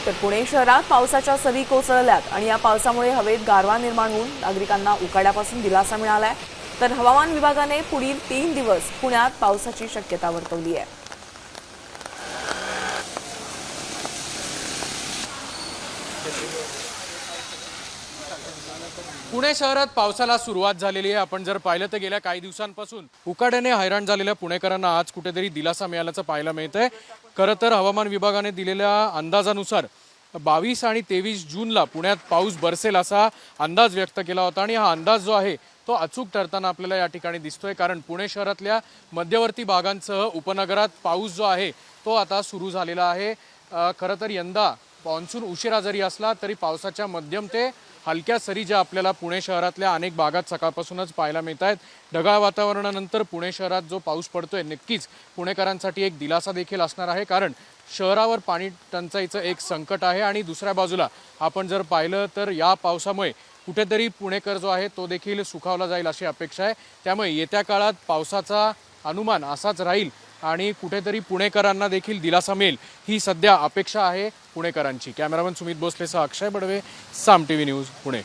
तर पुणे शहरात पावसाच्या सरी कोसळल्यात आणि या पावसामुळे हवेत गारवा निर्माण होऊन नागरिकांना उकाड्यापासून दिलासा मिळालाय। तर हवामान विभागाने पुढील 3 दिवस पुण्यात पावसाची शक्यता वर्तवली आहे। पुणे शहरात पावसाला सुरुवात झालेली आहे। आपण जर पाहिलं तर गेल्या काही दिवसांपासून उकाड्याने हैराण झालेल्या पुणेकरांना आज कुठेतरी दिलासा मिळाल्याचं पाहायला मिळतंय। खरं तर हवामान विभागाने दिलेल्या अंदाजानुसार 22 आणि 23 जूनला पुण्यात पाऊस बरसेल असा अंदाज व्यक्त केला होता आणि हा अंदाज जो आहे तो अचूक ठरताना आपल्याला या ठिकाणी दिसतोय। कारण पुणे शहरातल्या मध्यवर्ती भागांसह उपनगरात पाऊस जो आहे तो आता सुरू झालेला आहे। खरं तर यंदा मान्सून उशिरा जरी असला तरी पावसाच्या मध्यम ते हलक्या सरी ज्या आपल्याला पुणे शहरातल्या अनेक भागात सकाळपासूनच पाहायला मिळत आहेत। ढगाळ वातावरणानंतर पुणे शहरात जो पाऊस पडतोय नक्कीच पुणेकरांसाठी एक दिलासा देखील असणार आहे। कारण शहरावर पाणी टंचाईचं एक संकट आहे आणि दुसऱ्या बाजूला आपण जर पाहिलं तर या पावसामुळे कुठेतरी पुणेकर जो आहे तो देखील सुखावला जाईल अशी अपेक्षा आहे। त्यामुळे येत्या काळात पावसाचा अनुमान असाच राहील आणि कुठेतरी पुणेकरांना देखील दिलासा मिळेल ही सध्या अपेक्षा आहे पुणेकरांची। कॅमेरामन सुमित भोसलेसह अक्षय बडवे, साम टीव्ही न्यूज, पुणे।